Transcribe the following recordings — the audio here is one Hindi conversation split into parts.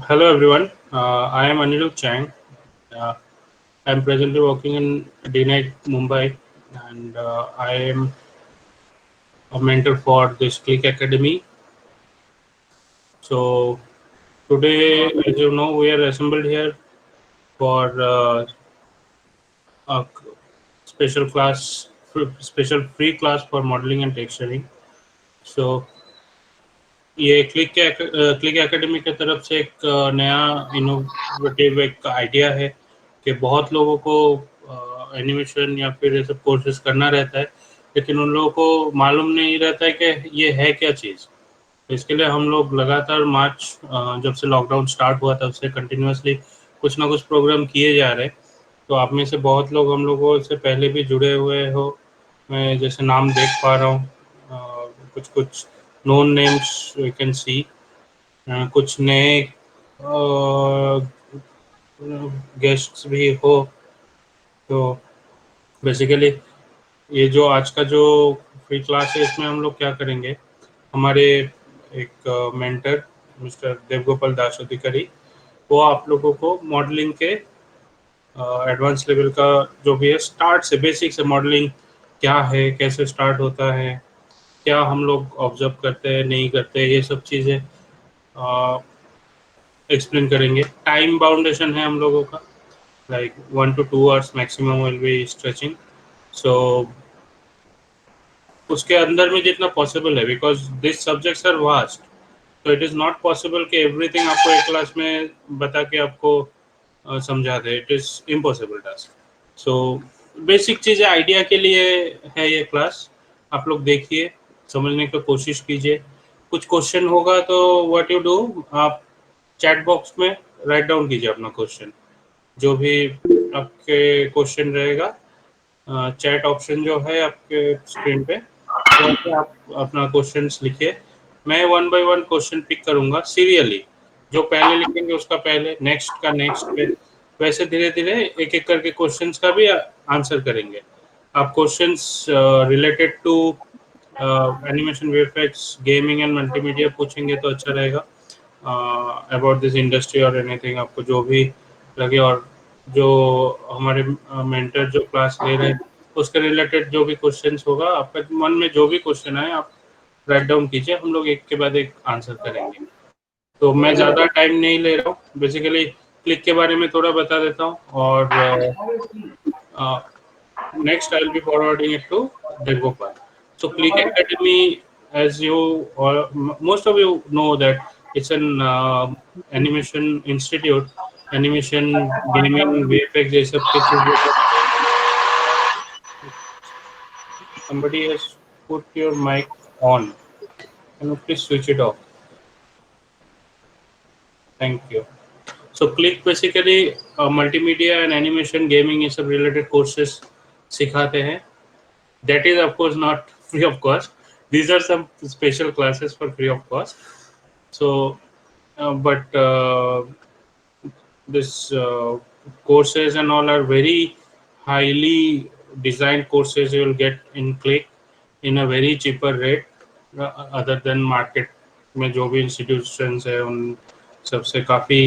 Hello everyone, I am Anirudh Chang. Uh, I am presently working in DNIT Mumbai, and I am a mentor for this Click Academy. So today, as you know, we are assembled here for a special class, special free class for modeling and texturing. So ये क्लिक एकेडमी की तरफ से एक नया इनोवेटिव एक आइडिया है कि बहुत लोगों को एनिमेशन या फिर ये सब कोर्सेज करना रहता है, लेकिन उन लोगों को मालूम नहीं रहता है कि ये है क्या चीज़। तो इसके लिए हम लोग लगातार मार्च जब से लॉकडाउन स्टार्ट हुआ तब से कंटिन्यूसली कुछ ना कुछ प्रोग्राम किए जा रहे हैं। तो आप में से बहुत लोग हम लोगों से पहले भी जुड़े हुए हो, मैं जैसे नाम देख पा रहा हूँ, कुछ कुछ known names we can see, कुछ नए गेस्ट्स भी हो। तो बेसिकली ये जो आज का जो फ्री क्लास है इसमें हम लोग क्या करेंगे, हमारे एक मेंटर मिस्टर देवगोपाल दास अधिकारी वो आप लोगों को मॉडलिंग के एडवांस लेवल का जो भी है, स्टार्ट से बेसिक से मॉडलिंग क्या है, कैसे स्टार्ट होता है, क्या हम लोग ऑब्जर्व करते हैं नहीं करते, ये सब चीज़ें एक्सप्लेन करेंगे। टाइम बाउंडेशन है हम लोगों का, like 1 to 2 hours maximum will be stretching. So उसके अंदर में जितना पॉसिबल है, because this subjects are vast, तो इट इज़ नॉट पॉसिबल कि एवरीथिंग आपको एक क्लास में बता के आपको समझा दे। It is impossible task. So basic चीज़ें आइडिया के लिए है ये क्लास। आप लोग देखिए, समझने की कोशिश कीजिए। कुछ क्वेश्चन होगा तो व्हाट यू डू, आप चैट बॉक्स में राइट डाउन कीजिए अपना क्वेश्चन, जो भी आपके क्वेश्चन रहेगा। चैट ऑप्शन जो है आपके स्क्रीन पे, वहाँ पे आप अपना क्वेश्चंस लिखिए। मैं one by one question pick करूंगा सीरियली, जो पहले लिखेंगे उसका पहले, नेक्स्ट का नेक्स्ट पे, वैसे धीरे धीरे एक एक करके क्वेश्चंस का भी आंसर करेंगे। आप questions related to animation, VFX, gaming and multimedia पूछेंगे तो अच्छा रहेगा। अबाउट दिस इंडस्ट्री और एनीथिंग आपको जो भी लगे, और जो हमारे मेंटर जो क्लास ले रहे हैं उसके रिलेटेड जो भी क्वेश्चंस होगा, आपके मन में जो भी क्वेश्चन आए आप राइट डाउन कीजिए, हम लोग एक के बाद एक आंसर करेंगे। तो मैं ज़्यादा टाइम नहीं ले रहा हूँ, बेसिकली क्लिक के बारे में थोड़ा बता देता हूँ, और next I'll be forwarding it to Devgopal. So Click Academy, as you or most of you know that it's an animation institute, animation, gaming, VFX, ये सब के चीज़ें। Somebody has put your mic on. Can you please switch it off? Thank you. So Click basically multimedia and animation, gaming ये सब related courses सिखाते हैं। That is of course not free of cost. These are some special classes for free of cost. So but this courses and all are very highly designed courses you will get in Click in a very cheaper rate, other than market में जो भी institutions है उन सबसे काफ़ी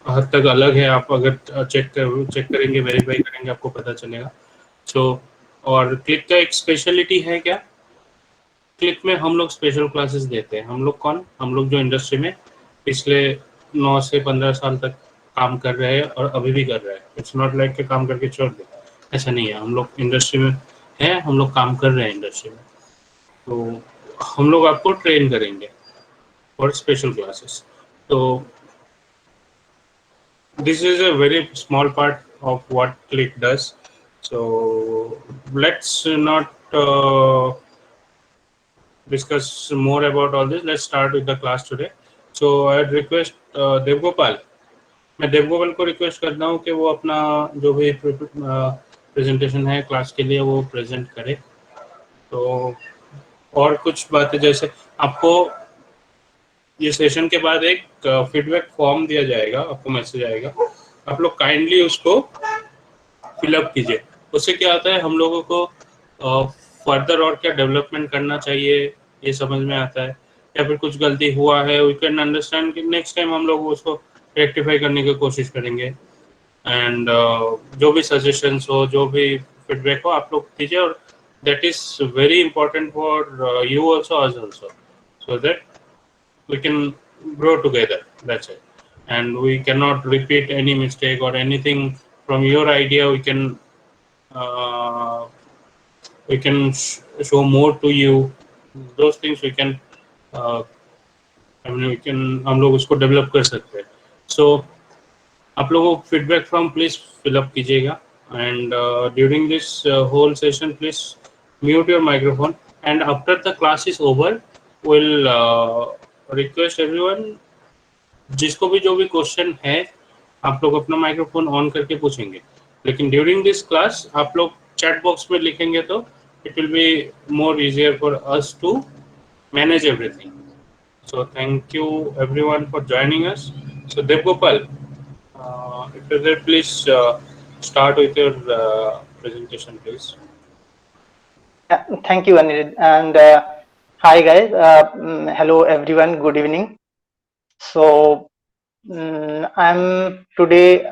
हद तक अलग है। आप अगर चेक करेंगे, वेरीफाई करेंगे, आपको पता चलेगा। सो और क्लिक का एक स्पेशलिटी है क्या, क्लिक में हम लोग स्पेशल क्लासेस देते हैं। हम लोग कौन, हम लोग जो इंडस्ट्री में पिछले 9 से 15 साल तक काम कर रहे हैं और अभी भी कर रहे हैं। इट्स नॉट लाइक कि काम करके छोड़ दे, ऐसा नहीं है। हम लोग इंडस्ट्री में हैं, हम लोग काम कर रहे हैं इंडस्ट्री में, तो हम लोग आपको ट्रेन करेंगे और स्पेशल क्लासेस। तो this is a very small part of what Click does. So let's not discuss more about all this. Let's start with the class today. So I request देवगोपाल, मैं देवगोपाल को रिक्वेस्ट करता हूँ कि वो अपना जो भी प्रेजेंटेशन है क्लास के लिए वो प्रेजेंट करे। तो और कुछ बातें, जैसे आपको ये सेशन के बाद एक फीडबैक फॉर्म दिया जाएगा, आपको मैसेज आएगा, आप लोग काइंडली उसको फिलअप कीजिए। उससे क्या होता है, हम लोगों को फर्दर और क्या डेवलपमेंट करना चाहिए ये समझ में आता है। या फिर कुछ गलती हुआ है, वी कैन अंडरस्टैंड कि नेक्स्ट टाइम हम लोग उसको रेक्टिफाई करने की कोशिश करेंगे। एंड जो भी सजेशंस हो, जो भी फीडबैक हो, आप लोग दीजिए, और that is very important for you also, us also, so that we can grow together. That's it. And we cannot repeat any mistake or anything from your idea. Uh, we can show more to you. Those things we can, uh, I mean, we can, हम लोग उसको डेवलप कर सकते हैं. So आप लोगों को फीडबैक फॉर्म प्लीज फिलअप कीजिएगा. And during this whole session please mute your microphone. And after the class is over, will request everyone, जिसको भी जो भी क्वेश्चन है, आप लोग अपना माइक्रोफोन ऑन करके पूछेंगे. लेकिन ड्यूरिंग दिस क्लास आप लोग चैट बॉक्स में लिखेंगे तो it will be more easier for us to manage everything. So thank you everyone for joining us. So Devgopal, if you're there, please start with your presentation, please. Thank you, Anirudh. And hi, guys. Hello, everyone. Good evening. So, I'm today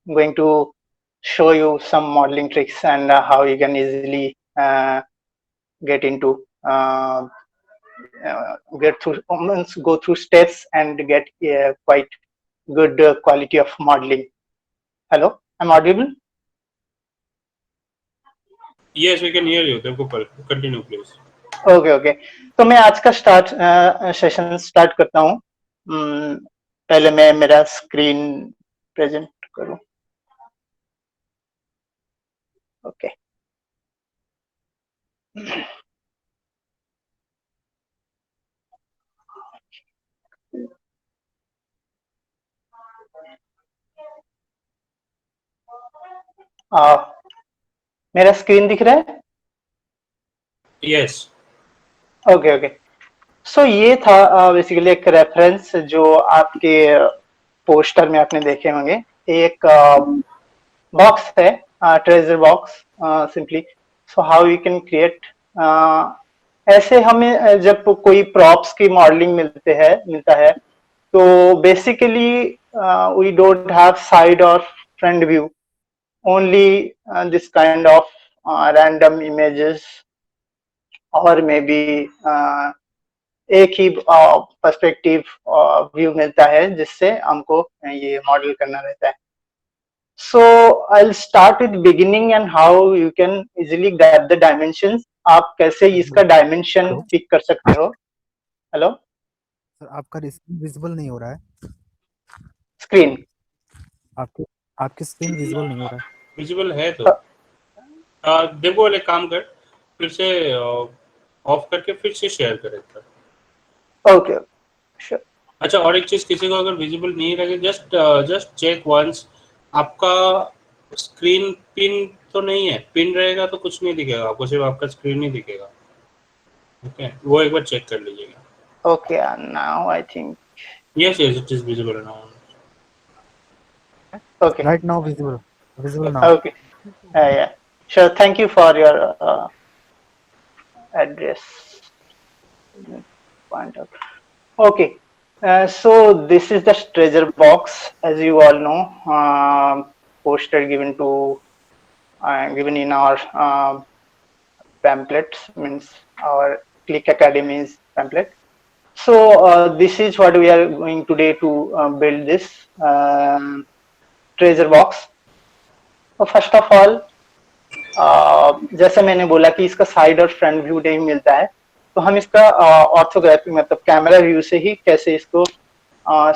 going to show you some modeling tricks and how you can easily get into get through go through steps and get quite good quality of modeling. Hello, I'm audible? Yes, we can hear you, Devgopal. Continue, please. Okay. तो मैं आज का सेशन स्टार्ट करता हूँ. पहले मैं मेरा स्क्रीन प्रेजेंट करूँ. ओके. मेरा स्क्रीन दिख रहा है? Yes. ओके. सो ये था बेसिकली एक रेफरेंस जो आपके पोस्टर में आपने देखे होंगे. एक बॉक्स है, treasure box simply. So how you can create. ऐसे हमें जब कोई प्रॉप्स की मॉडलिंग मिलता है तो basically we don't have side और front view, only this kind of random images or maybe एक ही पर्सपेक्टिव व्यू मिलता है जिससे हमको ये मॉडल करना रहता है. So I'll start with beginning and how you can easily grab the dimensions. आप कैसे इसका डायमेंशन पिक कर सकते हो. हेलो सर, आपका विजिबल नहीं हो रहा है. स्क्रीन आपकी स्क्रीन विजिबल नहीं हो रहा है. विजिबल है तो देखो, एक काम कर, फिर से ऑफ करके फिर से शेयर करें. ओके. श्योर. अच्छा, और एक चीज, किसी को अगर विजिबल नहीं लगे, जस्ट चेक वंस. आपका स्क्रीन पिन तो नहीं है? पिन रहेगा तो कुछ नहीं दिखेगा आपको, सिर्फ आपका स्क्रीन ही दिखेगा. ओके, वो एक बार चेक कर लीजिएगा. Okay. Now I think yes, it is visible now. okay. Right now visible now. Okay. Yeah. Sure. Thank you for your address. Point out. Okay. So this is the treasure box, as you all know, poster given in our pamphlets, means our Click Academy's pamphlet. So this is what we are going today to build this treasure box. तो फर्स्ट ऑफ ऑल जैसे मैंने बोला कि इसका साइड और फ्रंट व्यू नहीं मिलता है, तो हम इसका ऑर्थोग्राफी मतलब कैमरा व्यू से ही कैसे इसको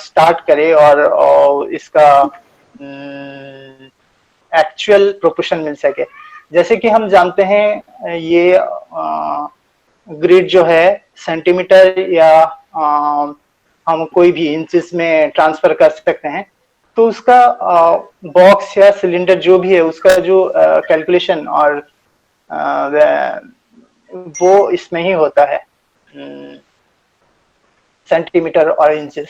स्टार्ट करें और इसका एक्चुअल प्रोपोर्शन मिल सके. जैसे कि हम जानते हैं ये ग्रिड जो है सेंटीमीटर या हम कोई भी इंचेस में ट्रांसफर कर सकते हैं. तो उसका बॉक्स या सिलेंडर जो भी है उसका जो कैलकुलेशन और वो इसमें ही होता है, सेंटीमीटर और इंचेस.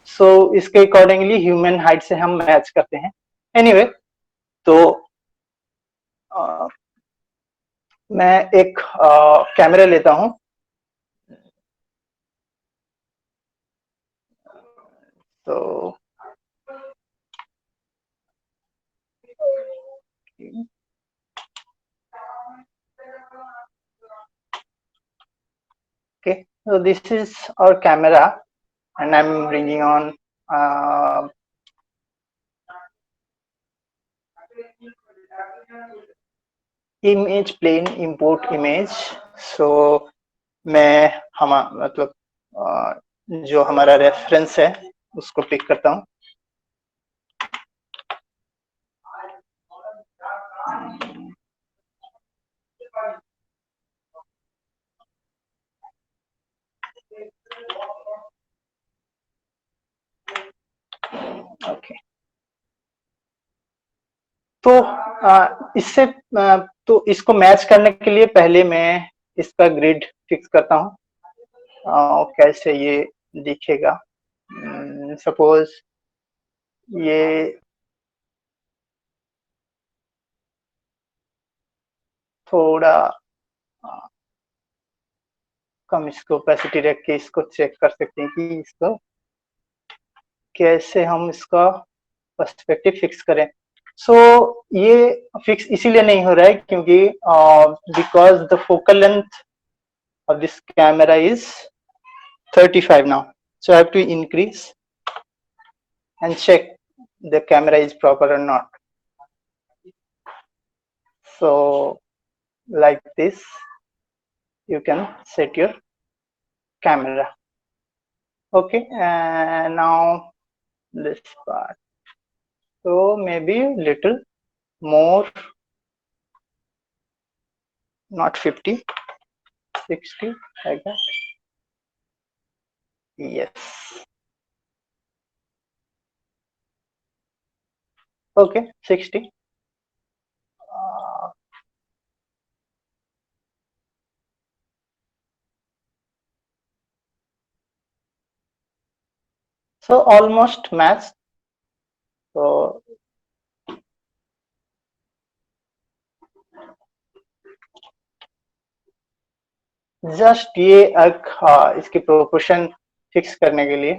सो इसके अकॉर्डिंगली ह्यूमन हाइट से हम मैच करते हैं. एनीवे, तो मैं एक कैमरा लेता हूं. तो okay, so this is our camera, and I'm bringing on image plane import image. So मैं मतलब जो हमारा रेफरेंस है उसको पिक करता हूँ. ओके, तो तो इसको मैच करने के लिए पहले मैं इसका ग्रिड फिक्स करता हूँ. कैसे ये दिखेगा. सपोज ये थोड़ा कम इसको ओपेसिटी रख के इसको चेक कर सकते हैं कि इसको कैसे हम इसका पर्सपेक्टिव फिक्स करें. सो ये फिक्स इसीलिए नहीं हो रहा है क्योंकि because the focal length of this camera is 35 now, so I have to increase and check the camera is proper or not. So like this you can set your camera. Okay, and now this part, so maybe little more, not 50, 60, like that. Yes. Okay, 60. So almost matched. So just ये एक इसकी प्रोपोर्शन फिक्स करने के लिए.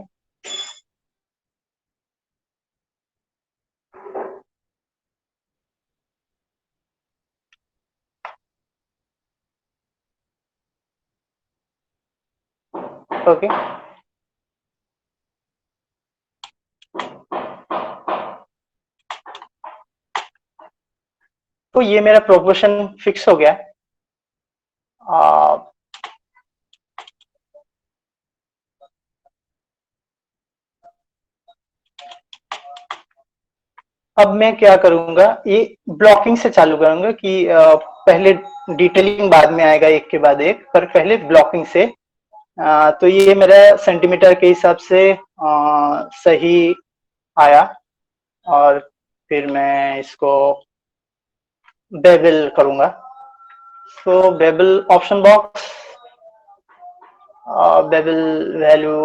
ओके, तो ये मेरा प्रोपोर्शन फिक्स हो गया. अब मैं क्या करूंगा, ये ब्लॉकिंग से चालू करूंगा कि पहले डिटेलिंग बाद में आएगा एक के बाद एक, पर पहले ब्लॉकिंग से. तो ये मेरा सेंटीमीटर के हिसाब से सही आया, और फिर मैं इसको बेवल करूंगा. So bevel option box, bevel value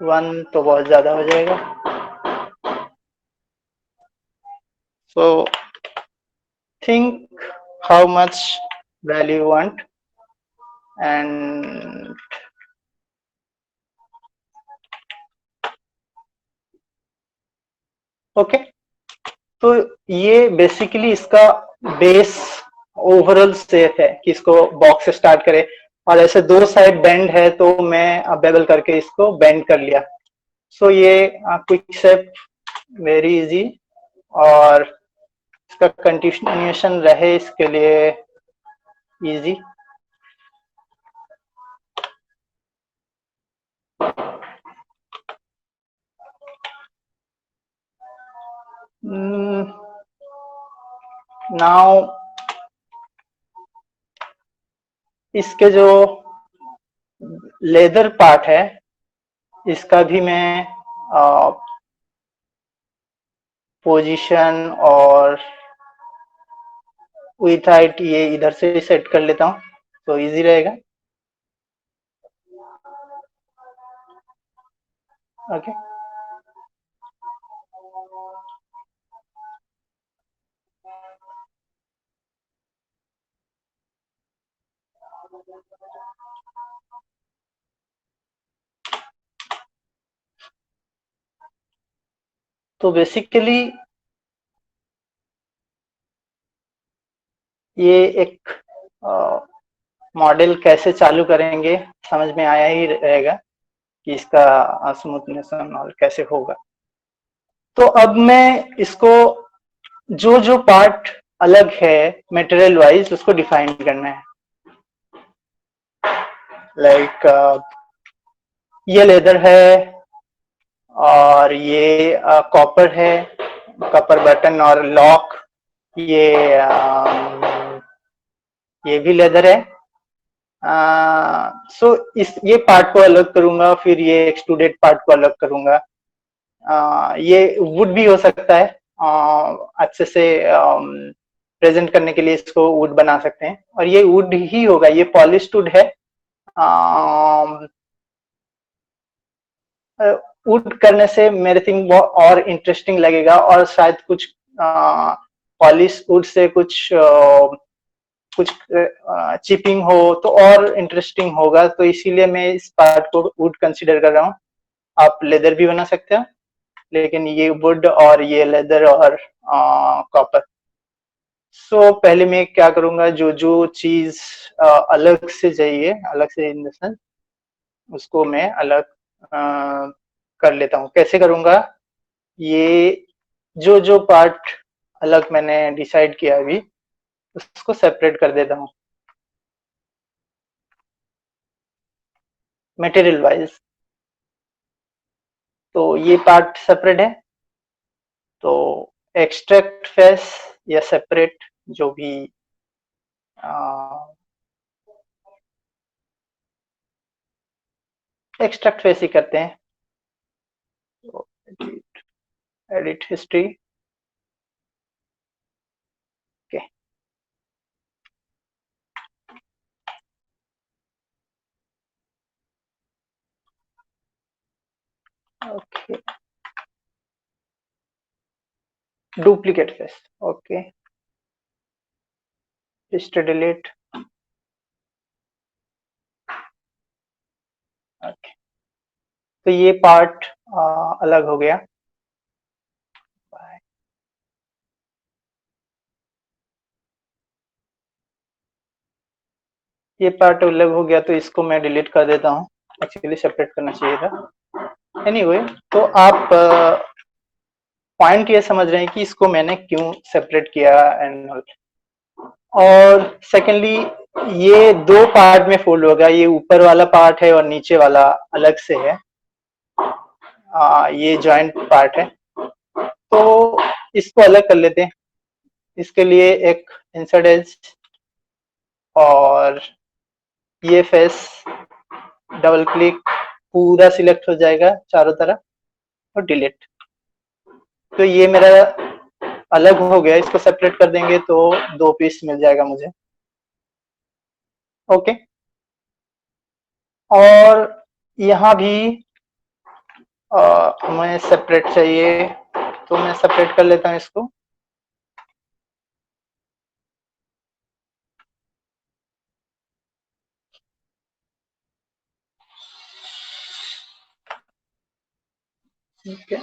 1 तो बहुत ज्यादा हो जाएगा. So think how much value you want, and okay. तो ये बेसिकली इसका बेस ओवरऑल शेप है कि इसको बॉक्स से स्टार्ट करे, और ऐसे दो साइड बेंड है तो मैं बेवल करके इसको बेंड कर लिया. सो ये क्विक शेप, वेरी इजी, और इसका कंटिन्यूएशन रहे इसके लिए इजी. नाउ इसके जो लेदर पार्ट है इसका भी मैं पोजीशन और विथ हाइट ये इधर से सेट कर लेता हूँ तो इजी रहेगा. ओके, तो बेसिकली ये एक मॉडल कैसे चालू करेंगे समझ में आया ही रहेगा कि इसका स्मूथनेस और कैसे होगा। तो अब मैं इसको जो जो पार्ट अलग है मटेरियल वाइज उसको डिफाइन करना है। लाइक ये लेदर है और ये कॉपर है, कॉपर बटन और लॉक, ये भी लेदर है। सो इस ये पार्ट को अलग करूंगा, फिर ये एक्सट्रूडेड पार्ट को अलग करूंगा। ये वुड भी हो सकता है, अच्छे से प्रेजेंट करने के लिए इसको वुड बना सकते हैं, और ये वुड ही होगा, ये पॉलिश्ड वुड है। वुड करने से मेरे थिंक बहुत और इंटरेस्टिंग लगेगा, और शायद कुछ पॉलिश वुड से कुछ चिपिंग हो तो और इंटरेस्टिंग होगा, तो इसीलिए मैं इस पार्ट को वुड कंसीडर कर रहा हूँ। आप लेदर भी बना सकते हो, लेकिन ये वुड और ये लेदर और कॉपर। सो पहले मैं क्या करूंगा, जो जो चीज अलग से चाहिए, अलग से इन द सेंस उसको मैं अलग कर लेता हूँ। कैसे करूंगा, ये जो जो पार्ट अलग मैंने डिसाइड किया अभी उसको सेपरेट कर देता हूँ मटेरियल वाइज। तो ये पार्ट सेपरेट है, तो एक्सट्रैक्ट फेस या सेपरेट जो भी एक्सट्रैक्ट फेस ही करते हैं। तो edit history, okay okay, duplicate face, okay, history delete, okay. तो ये पार्ट अलग हो गया। ये पार्ट अलग हो गया, तो इसको मैं डिलीट कर देता हूँ, एक्चुअली सेपरेट करना चाहिए था। एनीवे, तो आप पॉइंट ये समझ रहे हैं कि इसको मैंने क्यों सेपरेट किया एंड ऑल। और सेकेंडली ये दो पार्ट में फोल्ड होगा, ये ऊपर वाला पार्ट है और नीचे वाला अलग से है। ये जॉइंट पार्ट है, तो इसको अलग कर लेते हैं। इसके लिए एक इंसर्ट एज और ये फेस डबल क्लिक, पूरा सिलेक्ट हो जाएगा चारों तरफ और डिलीट। तो ये मेरा अलग हो गया, इसको सेपरेट कर देंगे तो दो पीस मिल जाएगा मुझे, ओके। और यहाँ भी हमें सेपरेट चाहिए, तो मैं सेपरेट कर लेता हूँ इसको। ठीक है,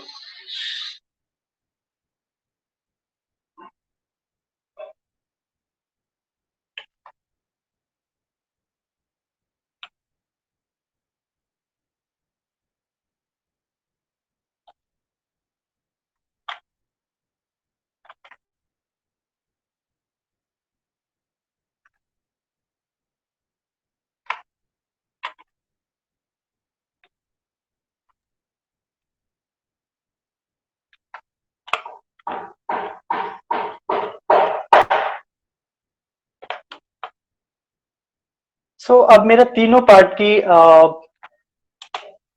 सो अब मेरा तीनों पार्ट की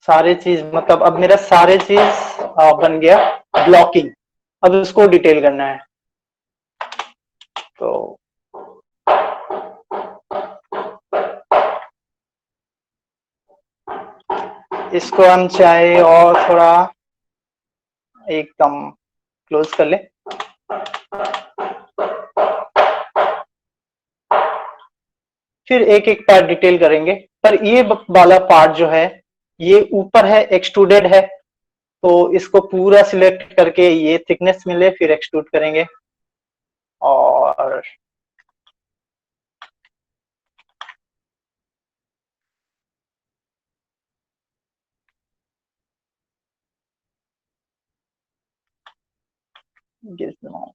सारे चीज, मतलब अब मेरा सारे चीज बन गया ब्लॉकिंग। अब उसको डिटेल करना है, तो इसको हम चाहे और थोड़ा एकदम क्लोज कर ले। फिर एक एक पार्ट डिटेल करेंगे, पर ये वाला पार्ट जो है ये ऊपर है, एक्सट्रूडेड है, तो इसको पूरा सिलेक्ट करके ये थिकनेस मिले, फिर एक्सट्रूड करेंगे। और gizmo,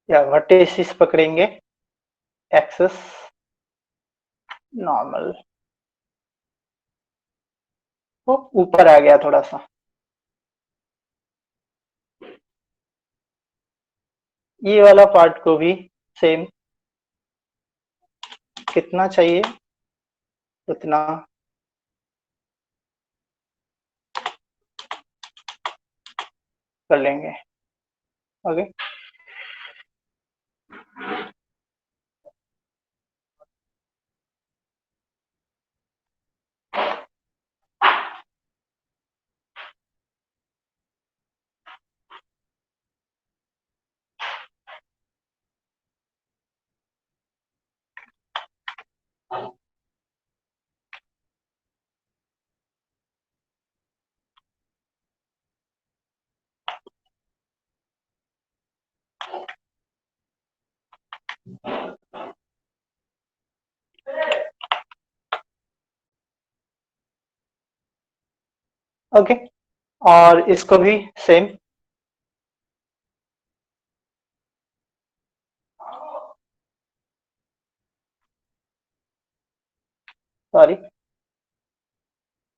या वर्टिसेस पकड़ेंगे, एक्सेस, नॉर्मल, वो ऊपर आ गया थोड़ा सा। ये वाला पार्ट को भी सेम, कितना चाहिए उतना कर लेंगे। ओके, ओके, और इसको भी सेम। सॉरी,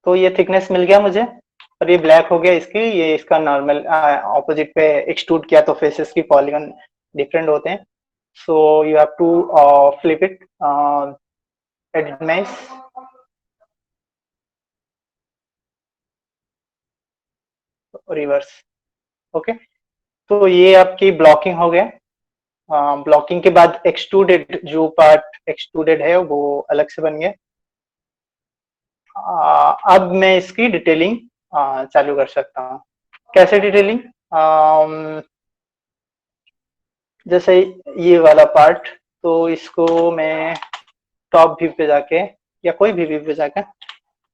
तो ये थिकनेस मिल गया मुझे, और ये ब्लैक हो गया इसकी, ये इसका नॉर्मल ऑपोजिट पे एक्सट्रूड किया तो फेसेस की पॉलीगन डिफरेंट होते हैं। So you have to flip it, edit nice, reverse. Okay, तो ये आपकी ब्लॉकिंग हो गया। ब्लॉकिंग के बाद एक्सट्रूडेड, जो पार्ट एक्सट्रूडेड है वो अलग से बन गया। अब मैं इसकी डिटेलिंग चालू कर सकता हूँ। कैसे डिटेलिंग? जैसे ये वाला पार्ट, तो इसको मैं टॉप व्यू पे जाके या कोई भी व्यू पे जाकर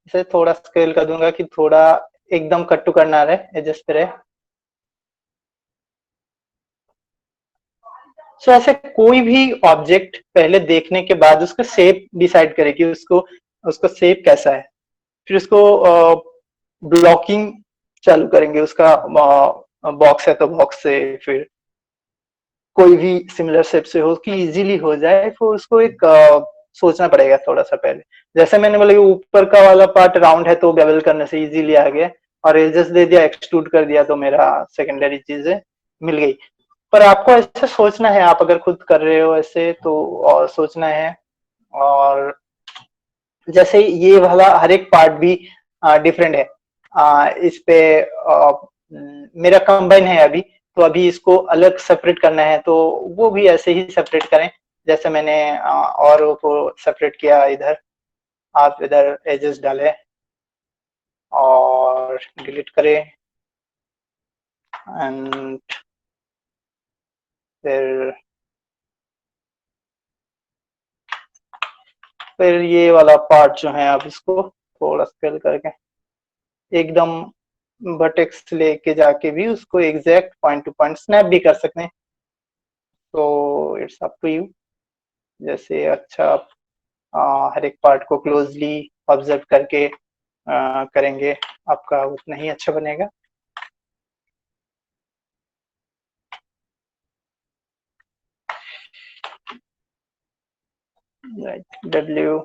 इसे थोड़ा स्केल कर दूंगा कि थोड़ा एकदम कट टू करना रहे, एडजस्ट पे रहे। सो ऐसे कोई भी ऑब्जेक्ट पहले देखने के बाद उसका शेप डिसाइड करे कि उसको उसका शेप कैसा है, फिर उसको ब्लॉकिंग चालू करेंगे। उसका बॉक्स है तो बॉक्स से, फिर कोई भी सिमिलर शेप से हो कि इजीली हो जाए, तो उसको एक सोचना पड़ेगा थोड़ा सा पहले। जैसे मैंने बोला कि ऊपर का वाला पार्ट राउंड है तो बेवल करने से इजीली आ गया, और एडजस्ट दे दिया, एक्सट्रूड कर दिया, तो मेरा सेकेंडरी चीजें मिल गई। पर आपको ऐसे सोचना है, आप अगर खुद कर रहे हो ऐसे तो और सोचना है। और जैसे ये वाला हर एक पार्ट भी डिफरेंट है। इस पे मेरा कंबाइन है अभी, तो अभी इसको अलग सेपरेट करना है, तो वो भी ऐसे ही सेपरेट करें जैसे मैंने और को सेपरेट किया। इधर आप इधर एजेस डालें और डिलीट करें, एंड फिर ये वाला पार्ट जो है, आप इसको थोड़ा स्केल करके एकदम वर्टेक्स लेके जाके भी उसको exact point two point snap भी कर सकते हैं। तो इट्स अप टू यू, जैसे अच्छा आप हर एक पार्ट को क्लोजली ऑब्जर्व करके करेंगे, आपका उतना ही अच्छा बनेगा। डब्ल्यू,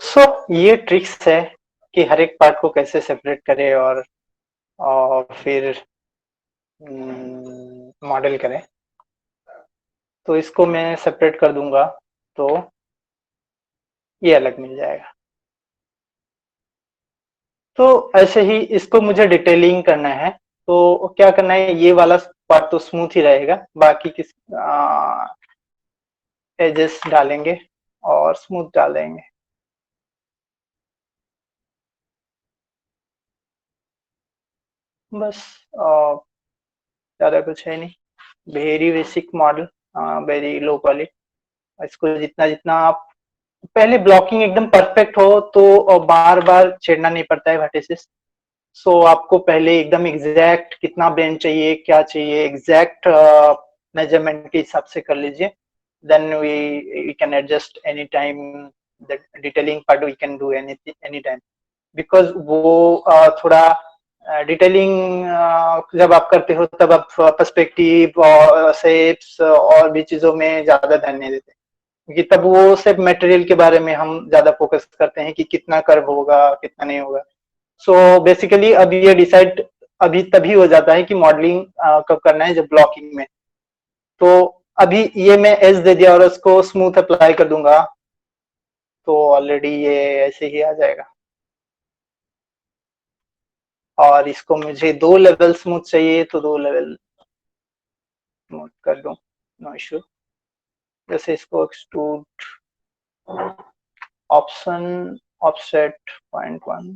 सो ये ट्रिक्स है कि हर एक पार्ट को कैसे सेपरेट करें और फिर मॉडल करें। तो इसको मैं सेपरेट कर दूंगा तो ये अलग मिल जाएगा। तो ऐसे ही इसको मुझे डिटेलिंग करना है, तो क्या करना है, ये वाला पार्ट तो स्मूथ ही रहेगा, बाकी किस एजेस डालेंगे और स्मूथ डालेंगे। बस ज्यादा कुछ है नहीं, very basic model, very low quality. इसको जितना जितना आप पहले ब्लॉकिंग एकदम परफेक्ट हो तो बार बार छेड़ना नहीं पड़ता है वर्टिसेस। सो आपको पहले एकदम एग्जैक्ट कितना ब्लेंड चाहिए, क्या चाहिए, एग्जैक्ट मेजरमेंट के हिसाब से कर लीजिए। Then we can adjust any time the detailing part, we can do any time, because वो थोड़ा डिटेलिंग जब आप करते हो तब आप पर्सपेक्टिव और शेप्स और भी चीजों में ज्यादा ध्यान नहीं देते, क्योंकि तब वो सिर्फ मटेरियल के बारे में हम ज्यादा फोकस करते हैं कि कितना कर्व होगा कितना नहीं होगा। सो बेसिकली अब ये डिसाइड अभी तभी हो जाता है कि मॉडलिंग कब करना है, जब ब्लॉकिंग में। तो अभी ये मैं एज दे दिया और उसको स्मूथ अप्लाई कर दूंगा तो ऑलरेडी ये ऐसे ही आ जाएगा। और इसको मुझे 2 लेवल स्मूथ चाहिए तो 2 लेवल स्मूथ कर दूं, नो इशू। जैसे इसको एक्सट्रूड ऑप्शन ऑफसेट 0.1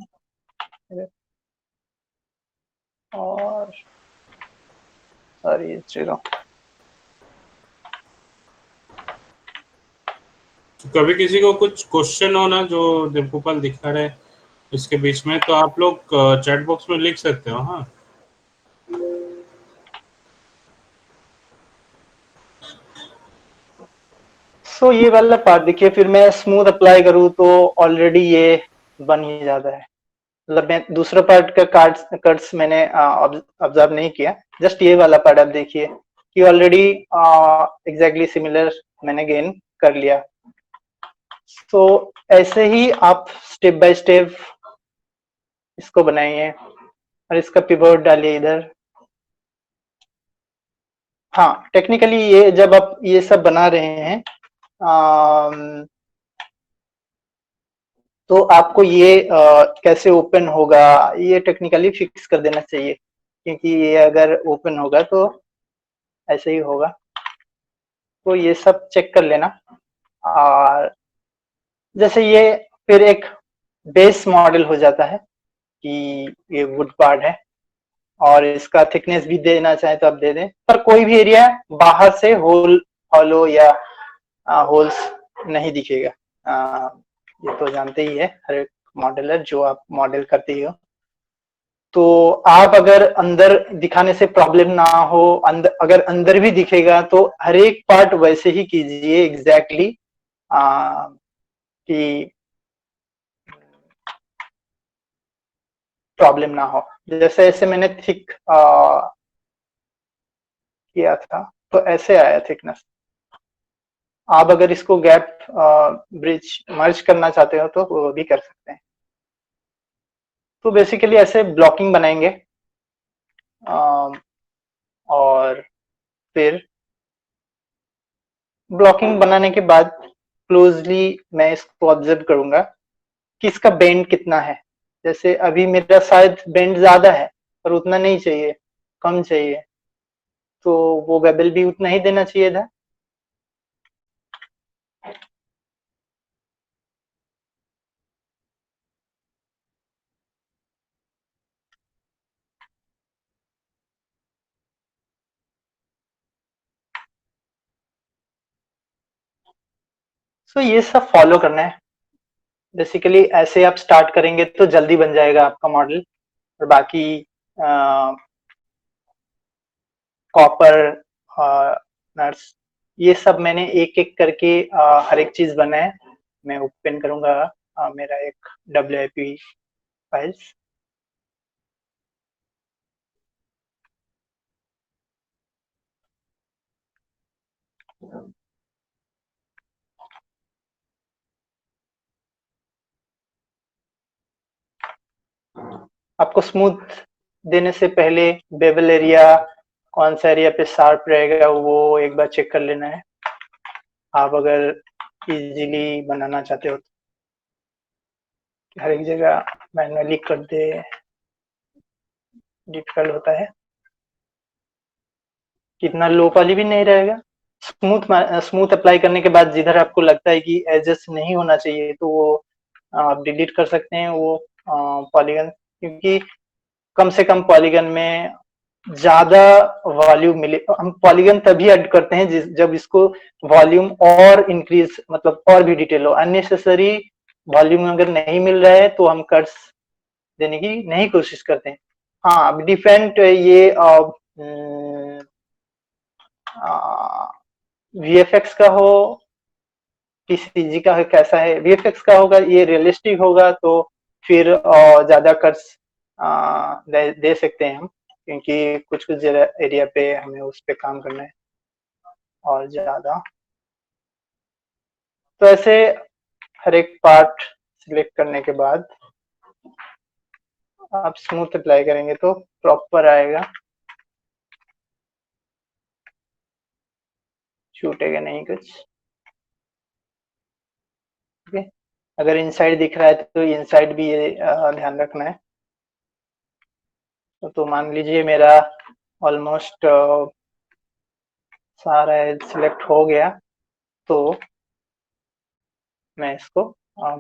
और सॉरी 0। तो कभी किसी को कुछ क्वेश्चन हो ना जो देवगोपाल दिखा रहे हैं इसके बीच में, तो आप लोग चैट बॉक्स में लिख सकते हो। हाँ, सो ये वाला पार्ट देखिए, फिर मैं स्मूथ अप्लाई करूँ तो ऑलरेडी ये बन ही जाता है। मतलब मैं दूसरा पार्ट का कट्स मैंने ऑब्जर्व नहीं किया, जस्ट ये वाला पार्ट आप देखिए कि ऑलरेडी एग्जैक्टली सिमिलर मैंने गेन कर लिया। तो ऐसे ही आप स्टेप बाय स्टेप इसको बनाइए और इसका पिवोट डालिए इधर। हाँ, टेक्निकली ये जब आप ये सब बना रहे हैं तो आपको ये कैसे ओपन होगा ये टेक्निकली फिक्स कर देना चाहिए, क्योंकि ये अगर ओपन होगा तो ऐसे ही होगा। तो ये सब चेक कर लेना। और जैसे ये फिर एक बेस मॉडल हो जाता है कि ये वुड पार्ट है और इसका थिकनेस भी देना चाहे तो आप दे दें, पर कोई भी एरिया बाहर से होल हॉलो या होल्स नहीं दिखेगा। ये तो जानते ही है हर एक मॉडलर, जो आप मॉडल करते ही हो। तो आप अगर अंदर दिखाने से प्रॉब्लम ना हो, अगर अंदर भी दिखेगा तो हर एक पार्ट वैसे ही कीजिए एग्जैक्टली कि प्रॉब्लम ना हो। जैसे ऐसे मैंने थिक किया था तो ऐसे आया थिकनेस। आप अगर इसको गैप ब्रिज मर्ज करना चाहते हो तो वो भी कर सकते हैं। तो बेसिकली ऐसे ब्लॉकिंग बनाएंगे और फिर ब्लॉकिंग बनाने के बाद क्लोजली मैं इसको ऑब्जर्व करूंगा कि इसका बेंड कितना है। जैसे अभी मेरा शायद बेंड ज्यादा है पर उतना नहीं चाहिए, कम चाहिए, तो वो बेबल भी उतना ही देना चाहिए था। सो ये सब फॉलो करना है। बेसिकली ऐसे आप स्टार्ट करेंगे तो जल्दी बन जाएगा आपका मॉडल। और बाकी कॉपर नट्स ये सब मैंने एक एक करके हर एक चीज बनाए। मैं ओपन करूंगा मेरा एक WIP फाइल्स। आपको स्मूथ देने से पहले बेवल एरिया, कौन सा एरिया पे शार्प रहेगा वो एक बार चेक कर लेना है, आप अगर इजीली बनाना चाहते हो। हर एक जगह मैनुअली कर दे, डिफिकल्ट होता है। कितना लो पॉली भी नहीं रहेगा। स्मूथ अप्लाई करने के बाद जिधर आपको लगता है कि एजेस नहीं होना चाहिए तो वो आप डिलीट कर सकते हैं वो पॉलीगन, क्योंकि कम से कम पॉलीगन में ज्यादा वॉल्यूम मिले। हम पॉलीगन तभी ऐड करते हैं जब इसको वॉल्यूम और इंक्रीज, मतलब और भी डिटेल हो। अननेसेसरी वॉल्यूम अगर नहीं मिल रहा है तो हम कट्स देने की नहीं कोशिश करते हैं। हाँ, अब डिफरेंट ये वीएफएक्स का हो, पीसीजी का है, कैसा है। वीएफएक्स का होगा, ये रियलिस्टिक होगा तो फिर ज्यादा कट्स दे सकते हैं हम, क्योंकि कुछ कुछ एरिया पे हमें उस पे काम करना है और ज्यादा। तो ऐसे हर एक पार्ट सिलेक्ट करने के बाद आप स्मूथ अप्लाई करेंगे तो प्रॉपर आएगा, छूटेगा नहीं कुछ। ओके, अगर इनसाइड दिख रहा है तो इनसाइड भी ये ध्यान रखना है। तो मान लीजिए मेरा ऑलमोस्ट सारा सिलेक्ट हो गया, तो मैं इसको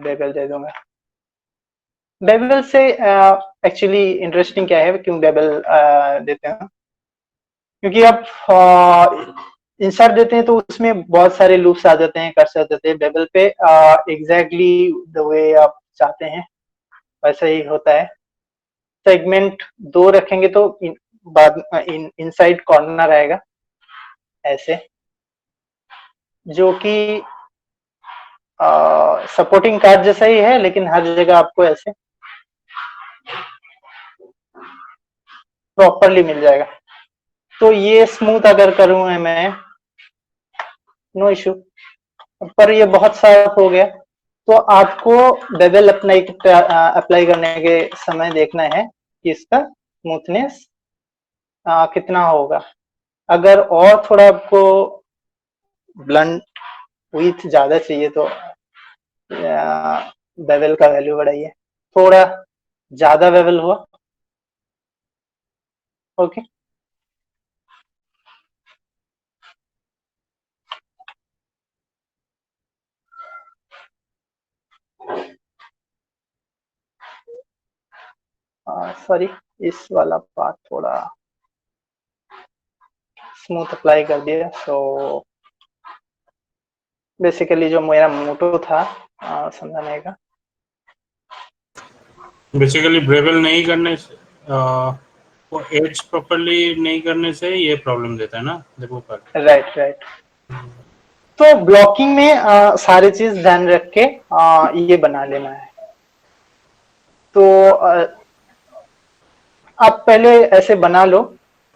बेबल दे दूंगा। बेबल से एक्चुअली इंटरेस्टिंग क्या है, क्यों बेबल देते हैं, क्योंकि आप इंसर्ट देते हैं तो उसमें बहुत सारे लूप्स आ जाते हैं, कर्सर आ जाते हैं। बेबल पे एग्जैक्टली द वे आप चाहते हैं वैसा ही होता है। सेगमेंट 2 रखेंगे तो बाद इनसाइड कॉर्नर आएगा ऐसे, जो कि सपोर्टिंग कार्ड जैसा ही है, लेकिन हर जगह आपको ऐसे प्रॉपरली मिल जाएगा। तो ये स्मूथ अगर करूं मैं, नो इशू, पर ये बहुत साफ हो गया। तो आपको बेबल अप्लाई करने के समय देखना है कि इसका स्मूथनेस कितना होगा। अगर और थोड़ा आपको ब्लंट विड्थ ज्यादा चाहिए तो बेवल का वैल्यू बढ़ाइए, थोड़ा ज्यादा बेवल हुआ। ओके, सॉरी, इस वाला पार्ट थोड़ा स्मूथ अप्लाई कर दिया। सो बेसिकली जो मेरा मोटो था समझाने का, बेसिकली ब्रेवल नहीं करने से वो एज प्रॉपर्ली नहीं करने से ये प्रॉब्लम देता है ना देखो पर। Right right. तो ब्लॉकिंग में सारी चीज ध्यान रख के ये बना लेना है। तो आप पहले ऐसे बना लो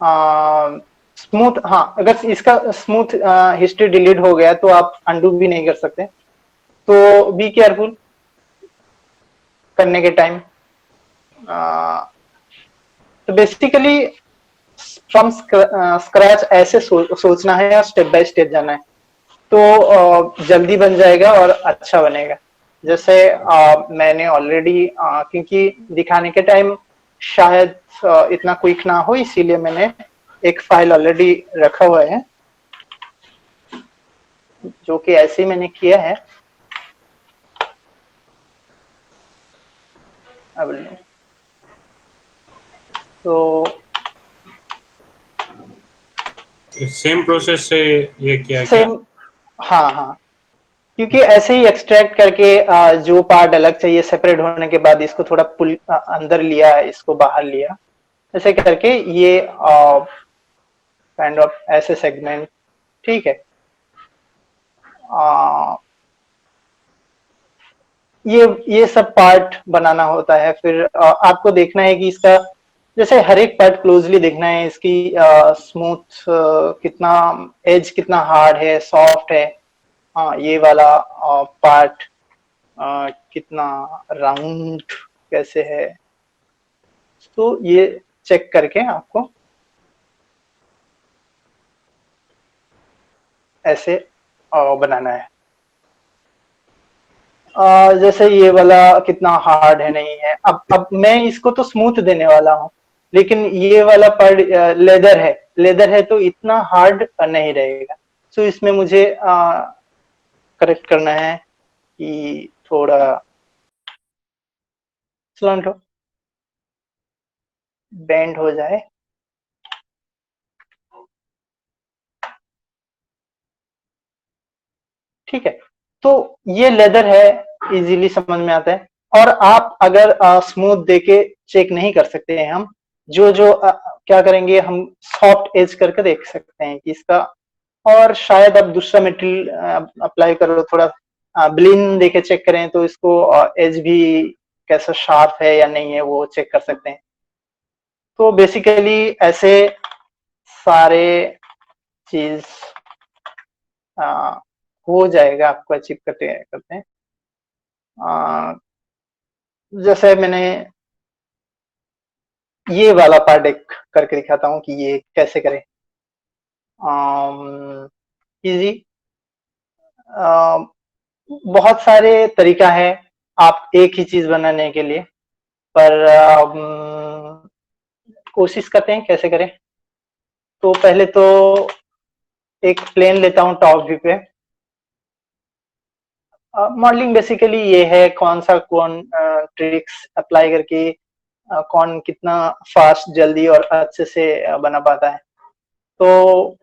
स्मूथ। हाँ, अगर इसका स्मूथ हिस्ट्री डिलीट हो गया तो आप अंडू भी नहीं कर सकते, तो बी केयरफुल करने के टाइम। तो बेसिकली फ्रॉम स्क्रैच ऐसे सोचना है और स्टेप बाय स्टेप जाना है, तो जल्दी बन जाएगा और अच्छा बनेगा। जैसे मैंने ऑलरेडी क्योंकि दिखाने के टाइम शायद इतना क्विक ना हो, इसीलिए मैंने एक फाइल ऑलरेडी रखा हुआ है, जो कि ऐसे ही मैंने किया है। अब तो सेम प्रोसेस से ये किया क्या? सेम, हाँ हाँ, क्योंकि ऐसे ही एक्सट्रैक्ट करके जो पार्ट अलग चाहिए सेपरेट होने के बाद इसको थोड़ा पुल अंदर लिया, इसको बाहर लिया, ऐसे करके ये काइंड ऑफ ऐसे सेगमेंट, ठीक है। ये सब पार्ट बनाना होता है। फिर आपको देखना है कि इसका जैसे हर एक पार्ट क्लोजली देखना है, इसकी स्मूथ कितना, एज कितना हार्ड है, सॉफ्ट है। हाँ, ये वाला पार्ट कितना राउंड कैसे है, तो ये चेक करके आपको ऐसे बनाना है। जैसे ये वाला कितना हार्ड है नहीं है, अब मैं इसको तो स्मूथ देने वाला हूँ, लेकिन ये वाला पार्ट लेदर है तो इतना हार्ड नहीं रहेगा। सो इसमें मुझे करेक्ट करना है कि थोड़ा स्लंट हो, बेंड हो जाए। ठीक है, तो ये लेदर है, इजीली समझ में आता है। और आप अगर स्मूथ देके चेक नहीं कर सकते हैं, हम जो जो क्या करेंगे, हम सॉफ्ट एज करके देख सकते हैं कि इसका, और शायद अब दूसरा मटेरियल अप्लाई करो, थोड़ा ब्लिन देके चेक करें तो इसको एज भी कैसा शार्प है या नहीं है वो चेक कर सकते हैं। तो बेसिकली ऐसे सारे चीज हो जाएगा आपको अचीव करते करते हैं। जैसे मैंने ये वाला पार्ट एक करके दिखाता हूँ कि ये कैसे करें। इजी, बहुत सारे तरीका है आप एक ही चीज बनाने के लिए, पर कोशिश करते हैं कैसे करें। तो पहले तो एक प्लेन लेता हूँ टॉप व्यू पे। मॉडलिंग बेसिकली ये है कौन ट्रिक्स अप्लाई करके कौन कितना फास्ट जल्दी और अच्छे से बना पाता है। तो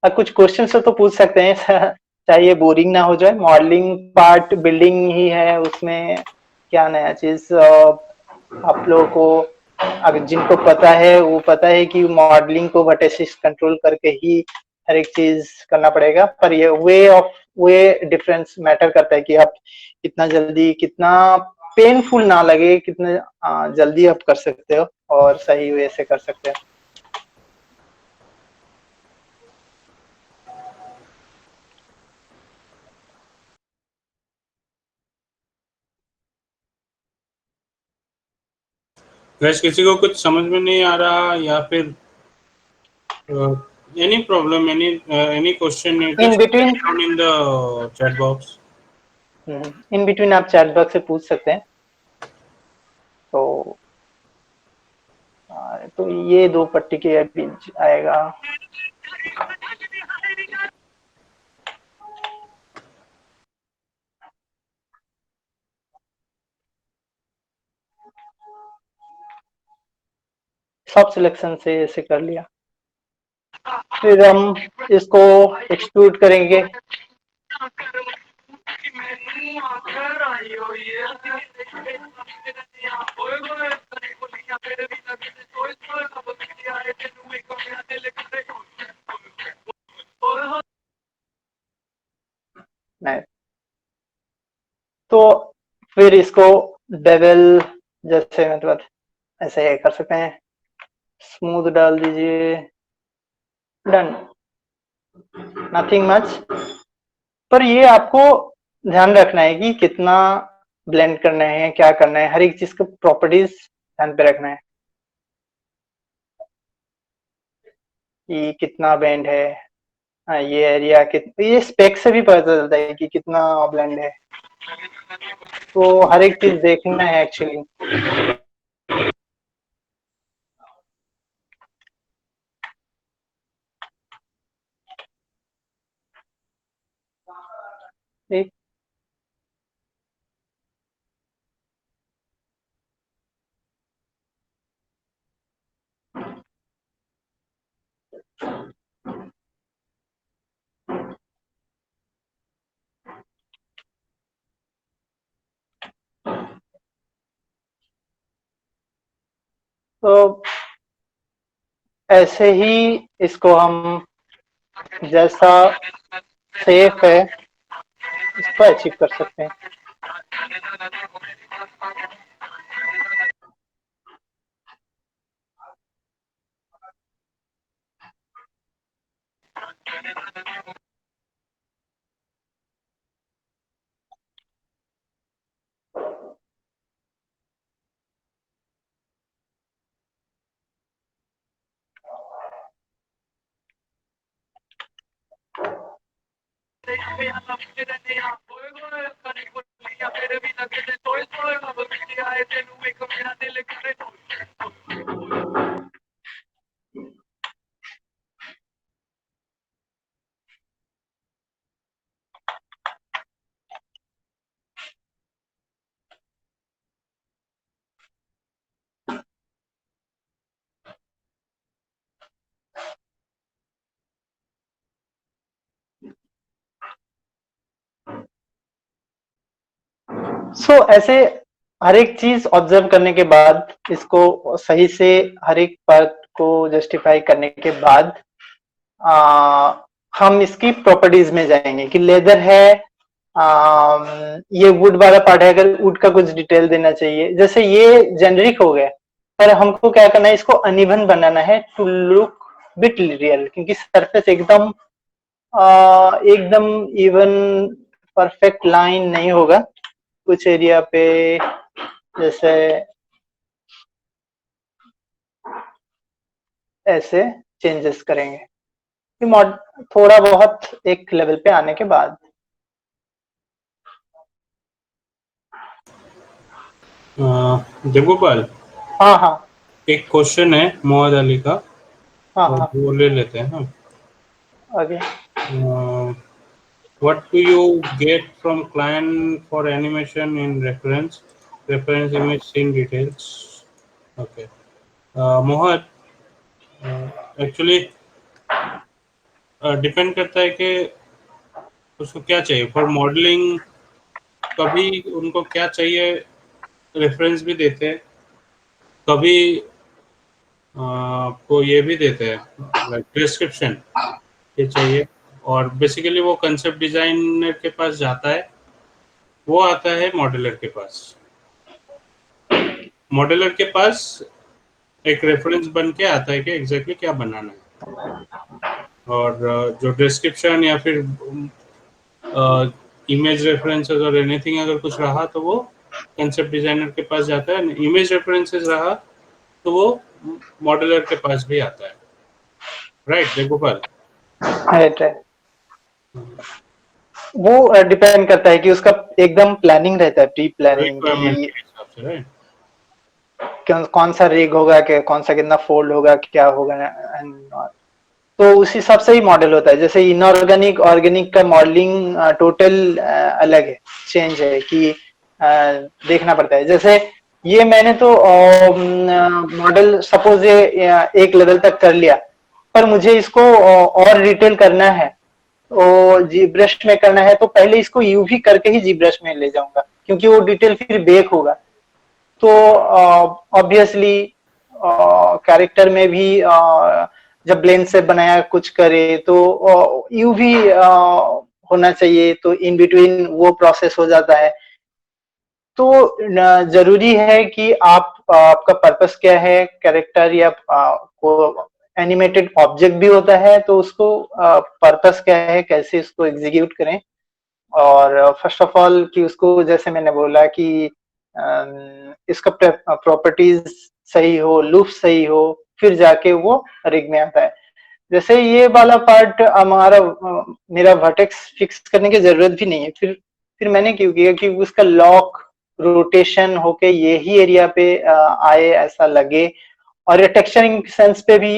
कुछ क्वेश्चन से तो पूछ सकते हैं चाहे ये बोरिंग ना हो जाए। मॉडलिंग पार्ट बिल्डिंग ही है, उसमें क्या नया चीज आप लोगों को, अगर जिनको पता है वो पता है कि मॉडलिंग को वर्टिसेस कंट्रोल करके ही हर एक चीज करना पड़ेगा, पर ये वे डिफरेंस मैटर करता है कि आप कितना जल्दी, कितना पेनफुल ना लगे, कितना जल्दी आप कर सकते हो और सही वे से कर सकते हो। गैस किसी को कुछ समझ में नहीं आ रहा या फिर any problem, any question, in just between down in the chat box. In between आप चैट बॉक्स से पूछ सकते हैं। तो तो ये दो पट्टी के बीच आएगा। सब सिलेक्शन से ऐसे कर लिया, फिर हम इसको एक्सट्रूड करेंगे। नहीं, तो फिर इसको बेवल जैसे मतलब ऐसे कर सकते हैं, स्मूथ डाल दीजिए, डन, नथिंग मच। पर ये आपको ध्यान रखना है कि कितना ब्लेंड करना है, क्या करना है, हर एक चीज का प्रॉपर्टीज ध्यान पे रखना है कि कितना बेंड है। हाँ, ये एरिया ये स्पेक से भी पता चलता है कि कितना ब्लेंड है, तो हर एक चीज देखना है एक्चुअली। ठीक, तो ऐसे ही इसको हम जैसा सेफ है इसको अचीव कर सकते हैं। ऐसे हर एक चीज ऑब्जर्व करने के बाद, इसको सही से हर एक बात को जस्टिफाई करने के बाद आ, हम इसकी प्रॉपर्टीज में जाएंगे कि लेदर है, ये वुड वाला पार्ट है, अगर वुड का कुछ डिटेल देना चाहिए, जैसे ये जेनरिक हो गया, पर हमको क्या करना है, इसको अनइवन बनाना है टू लुक बिट रियल, क्योंकि सरफेस एकदम इवन परफेक्ट लाइन नहीं होगा, कुछ एरिया पे जैसे ऐसे चेंजेस करेंगे थोड़ा बहुत एक लेवल पे आने के बाद। देवगोपाल, हाँ हाँ एक क्वेश्चन है मोहम्मद अली का, हाँ और हाँ वो ले लेते हैं। Okay. What do you get from client for animation in reference image scene details? Okay. Mohan, actually depend करता है कि उसको क्या चाहिए फॉर मॉडलिंग। कभी उनको क्या चाहिए रेफरेंस भी देते हैं, कभी आपको ये भी देते हैं लाइक डिस्क्रिप्शन ये चाहिए, और बेसिकली वो कंसेप्ट डिजाइनर के पास जाता है, वो आता है मॉडलर के पास। मॉडलर के पास एक रेफरेंस बन के आता है कि एग्जैक्टली क्या बनाना है, और जो डिस्क्रिप्शन या फिर इमेज रेफरेंसेस और एनीथिंग अगर कुछ रहा तो वो कंसेप्ट डिजाइनर के पास जाता है। इमेज रेफरेंसेस रहा तो वो मॉडलर के पास भी आता है। राइट देवगोपाल? Right right. वो डिपेंड करता है कि उसका एकदम प्लानिंग रहता है, प्री प्लानिंग रिक्वायरमेंट कि के हिसाब से, राइट? कौन सा रिग होगा, कि कौन सा कितना फोल्ड होगा, क्या होगा एंड तो उस हिसाब से ही मॉडल होता है। जैसे इनऑर्गेनिक ऑर्गेनिक का मॉडलिंग टोटल अलग है, चेंज है कि देखना पड़ता है। जैसे ये मैंने तो मॉडल सपोज ये एक लेवल तक कर लिया, पर मुझे इसको और डिटेल करना है, तो जी ब्रश में करना है, तो पहले इसको यूवी करके ही जी ब्रश में ले जाऊंगा, क्योंकि वो डिटेल फिर बेक होगा। तो ऑब्वियसली कैरेक्टर में भी जब ब्लेंड से बनाया कुछ करे तो यूवी होना चाहिए, तो इन बिटवीन वो प्रोसेस हो जाता है। तो जरूरी है कि आपका पर्पस क्या है, कैरेक्टर या को एनिमेटेड ऑब्जेक्ट भी होता है, तो उसको पर्पस क्या है, कैसे इसको एग्जीक्यूट करें। और फर्स्ट ऑफ ऑल कि उसको, जैसे मैंने बोला कि इसका प्रॉपर्टीज सही हो, लूप सही हो, फिर जाके वो रिग में आता है। जैसे ये वाला पार्ट हमारा मेरा वर्टेक्स फिक्स करने की जरूरत भी नहीं है, फिर मैंने क्यों किया कि उसका लॉक रोटेशन होके यही एरिया पे आए, ऐसा लगे। और ये टेक्सचरिंग सेंस पे भी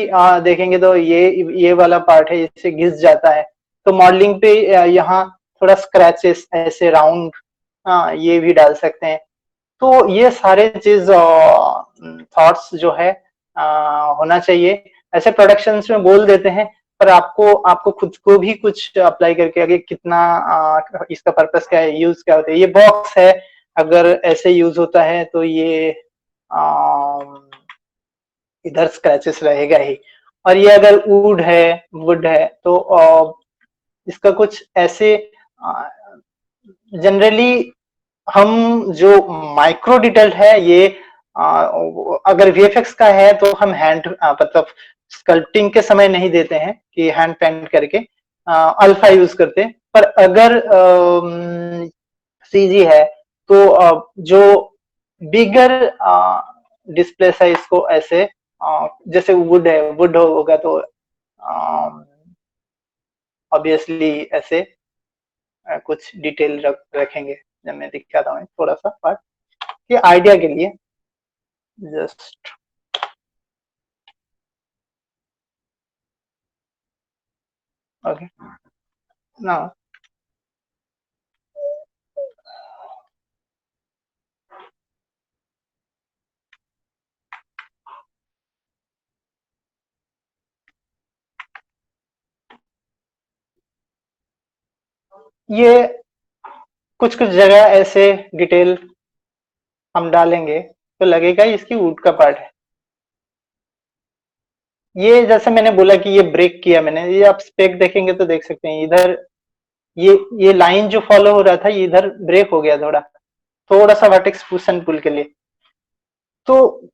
देखेंगे तो ये वाला पार्ट है, इससे घिस जाता है, तो मॉडलिंग पे यहाँ थोड़ा स्क्रैचेस ऐसे राउंड ये भी डाल सकते हैं। तो ये सारे चीज थॉट्स जो है होना चाहिए। ऐसे प्रोडक्शंस में बोल देते हैं, पर आपको खुद को भी कुछ अप्लाई करके आगे कितना इसका पर्पस क्या है, यूज क्या होता है। ये बॉक्स है, अगर ऐसे यूज होता है तो ये इधर स्क्रैचेस रहेगा ही। और ये अगर वुड है तो इसका कुछ ऐसे जनरली हम जो माइक्रो डिटेल है ये अगर वीएफएक्स का है तो हम हैंड मतलब स्कल्पटिंग के समय नहीं देते हैं कि हैंड पेंट करके अल्फा यूज करते हैं। पर अगर सीजी है तो जो बिगर डिस्प्ले साइज को ऐसे जैसे वुड होगा तो ऑब्वियसली ऐसे कुछ डिटेल रखेंगे जब मैं दिखाता हूँ थोड़ा सा पार्ट ये आइडिया के लिए जस्ट ओके ना ये कुछ कुछ जगह ऐसे डिटेल हम डालेंगे तो लगेगा इसकी वुड का पार्ट है। ये जैसे मैंने बोला कि ये ब्रेक किया मैंने, ये आप स्पेक देखेंगे तो देख सकते हैं इधर ये लाइन जो फॉलो हो रहा था ये इधर ब्रेक हो गया थोड़ा थोड़ा सा वर्टेक्स पुश एंड पुल के लिए। तो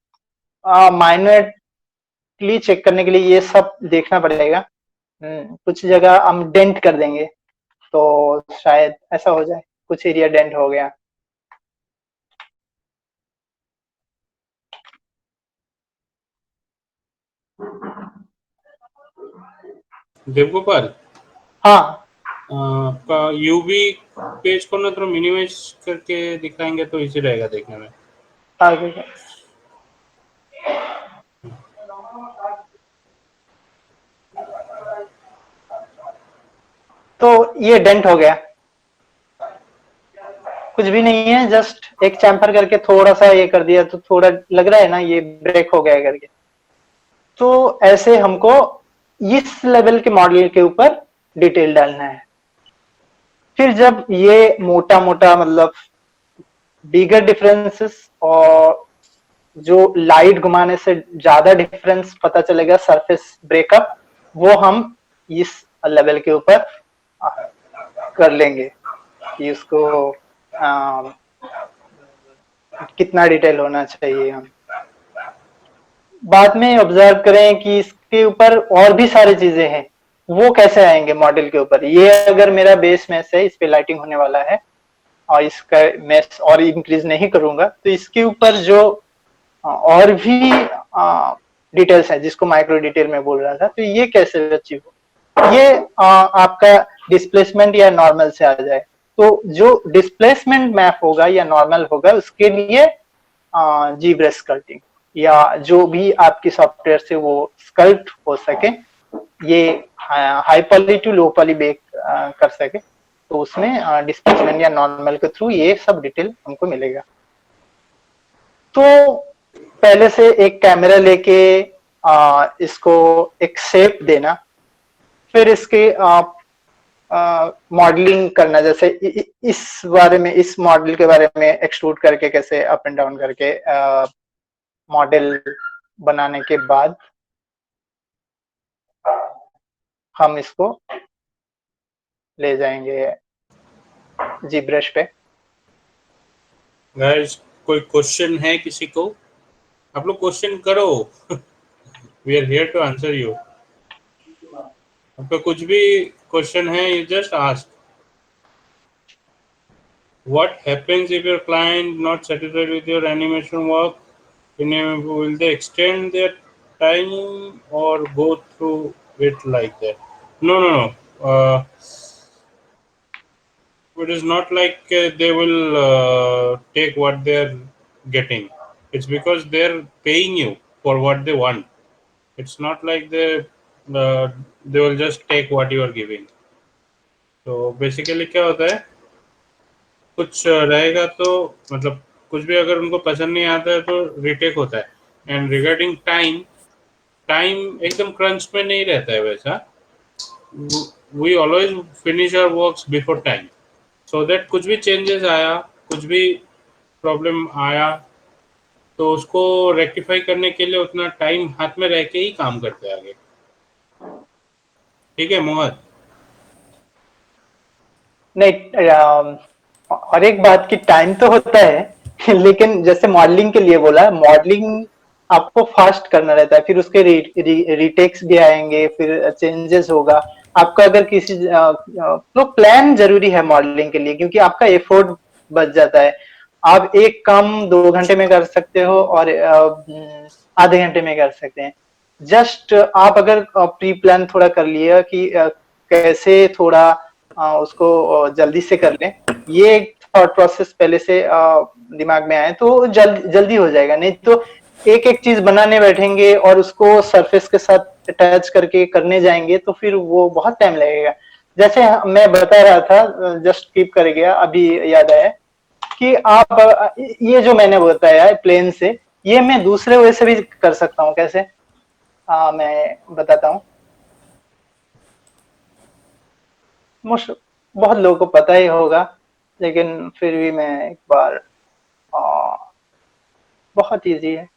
माइनरली चेक करने के लिए ये सब देखना पड़ेगा। कुछ जगह हम डेंट कर देंगे तो शायद ऐसा हो जाए कुछ एरिया डेंट हो गया। देवगोपाल, हाँ आपका यूवी पेज को ना थोड़ा मिनिमाइज करके दिखाएंगे तो इजी रहेगा देखने में। आगे तो ये डेंट हो गया कुछ भी नहीं है जस्ट एक चैम्पर करके थोड़ा सा ये कर दिया तो थोड़ा लग रहा है ना ये ब्रेक हो गया करके। तो ऐसे हमको इस लेवल के मॉडल के ऊपर डिटेल डालना है। फिर जब ये मोटा मोटा मतलब बिगर डिफरेंसेस और जो लाइट घुमाने से ज्यादा डिफरेंस पता चलेगा सरफेस ब्रेकअप वो हम इस लेवल के ऊपर कर लेंगे कि उसको कितना डिटेल होना चाहिए। हम बाद में ऑब्जर्व करें कि इसके ऊपर और भी सारी चीजें हैं वो कैसे आएंगे मॉडल के ऊपर। ये अगर मेरा बेस मैच है इस पे लाइटिंग होने वाला है और इसका मैच और इंक्रीज नहीं करूंगा तो इसके ऊपर जो और भी डिटेल्स है जिसको माइक्रो डिटेल में बोल रहा था तो ये कैसे अचीव हो। ये आपका डिस्प्लेसमेंट या नॉर्मल से आ जाए तो जो डिस्प्लेसमेंट मैप होगा या नॉर्मल होगा उसके लिए जी ब्रश स्कल्पटिंग या जो भी आपकी सॉफ्टवेयर से वो स्कल्प्ट हो सके ये high poly to low poly bake कर सके तो उसमें डिस्प्लेसमेंट या नॉर्मल के थ्रू ये सब डिटेल हमको मिलेगा। तो पहले से एक कैमरा लेके इसको एक शेप देना फिर इसके मॉडलिंग करना जैसे इस बारे में इस मॉडल के बारे में एक्सट्रूड करके कैसे अप एंड डाउन करके मॉडल बनाने के बाद हम इसको ले जाएंगे जी ब्रश पे। गाइस, कोई क्वेश्चन है किसी को? आप लोग क्वेश्चन करो। We are here to answer you. आपका कुछ भी क्वेश्चन है you just ask. What happens if your client not satisfied with your animation work? Will they extend their time or go through it like that? No, no, no. It is not like they will take what they're getting. It's because they're paying you for what they want. It's not like they will just take what you are giving. तो बेसिकली क्या होता है, कुछ रहेगा तो मतलब कुछ भी अगर उनको पसंद नहीं आता है तो रिटेक होता है। एंड रिगार्डिंग टाइम, टाइम एकदम क्रंच में नहीं रहता है वैसा। We always finish our works before time so that कुछ भी चेंजेस आया, कुछ भी प्रॉब्लम आया तो उसको रेक्टिफाई करने के लिए उतना टाइम हाथ में रह के ही काम करते हैं आगे। ठीक है मोहन? नहीं और एक बात की टाइम तो होता है लेकिन जैसे मॉडलिंग के लिए बोला मॉडलिंग आपको फास्ट करना रहता है फिर उसके रिटेक्स भी आएंगे फिर चेंजेस होगा। आपका अगर किसी तो प्लान जरूरी है मॉडलिंग के लिए क्योंकि आपका एफर्ट बच जाता है। आप एक काम 2 घंटे में कर सकते हो और आधे घंटे में कर सकते हैं। जस्ट आप अगर प्री प्लान थोड़ा कर लिया कि कैसे थोड़ा उसको जल्दी से कर लें, ये एक थॉट प्रोसेस पहले से दिमाग में आए तो जल्दी हो जाएगा। नहीं तो एक एक चीज बनाने बैठेंगे और उसको सरफेस के साथ अटैच करके करने जाएंगे तो फिर वो बहुत टाइम लगेगा। जैसे मैं बता रहा था, जस्ट कीप कर गया, अभी याद आया कि आप ये जो मैंने बताया है प्लेन से, ये मैं दूसरे वे से भी कर सकता हूँ। कैसे? मैं बताता हूँ। मोस्ट बहुत लोगों को पता ही होगा, लेकिन फिर भी मैं एक बार, आ, बहुत इजी है।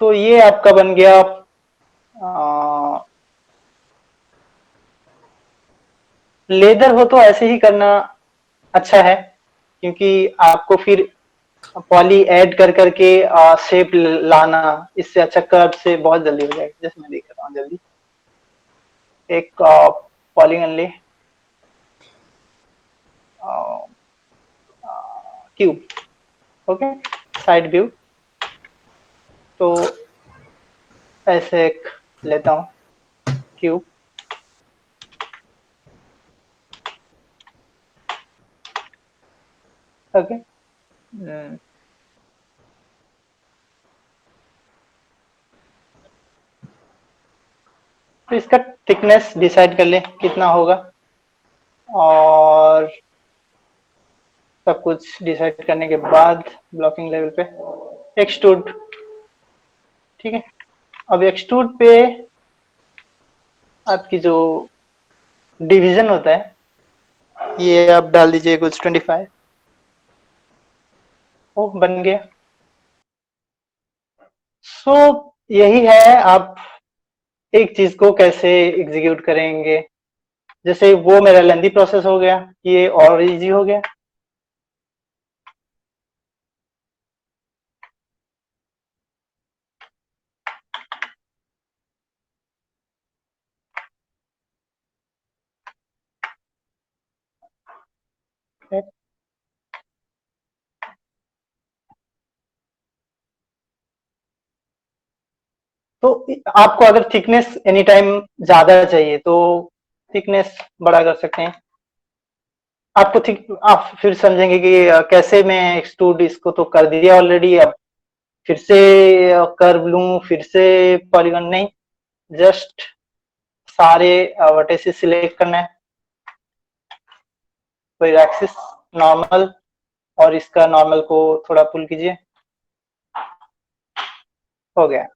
तो ये आपका बन गया, लेदर हो तो ऐसे ही करना अच्छा है, क्योंकि आपको फिर पॉली ऐड कर करके शेप लाना, इससे अच्छा कर्व से बहुत जल्दी हो जाएगा। जैसे मैं देख रहा हूँ जल्दी, एक पॉलीगन ले, क्यूब, ओके, साइड व्यू। तो ऐसे एक लेता हूँ क्यूब, ओके। तो इसका थिकनेस डिसाइड कर ले कितना होगा, और सब कुछ डिसाइड करने के बाद ब्लॉकिंग लेवल पे एक्सट्रूड, ठीक है। अब एक्सट्रूड पे आपकी जो डिवीजन होता है, ये आप डाल दीजिए कुछ 25। ओ, बन गया। सो यही है, आप एक चीज को कैसे एग्जीक्यूट करेंगे। जैसे वो मेरा लेंदी प्रोसेस हो गया, ये और इजी हो गया। तो आपको अगर थिकनेस एनी टाइम ज्यादा चाहिए तो थिकनेस बड़ा कर सकते हैं। आपको थिक आप फिर समझेंगे कि कैसे मैं एक्सट्रूड, इसको तो कर दिया ऑलरेडी, अब फिर से कर्व लूं, फिर से पॉलीगन नहीं, जस्ट सारे वर्टिसेस सिलेक्ट करना है, फिर एक्सिस नॉर्मल, और इसका नॉर्मल को थोड़ा पुल कीजिए, हो गया।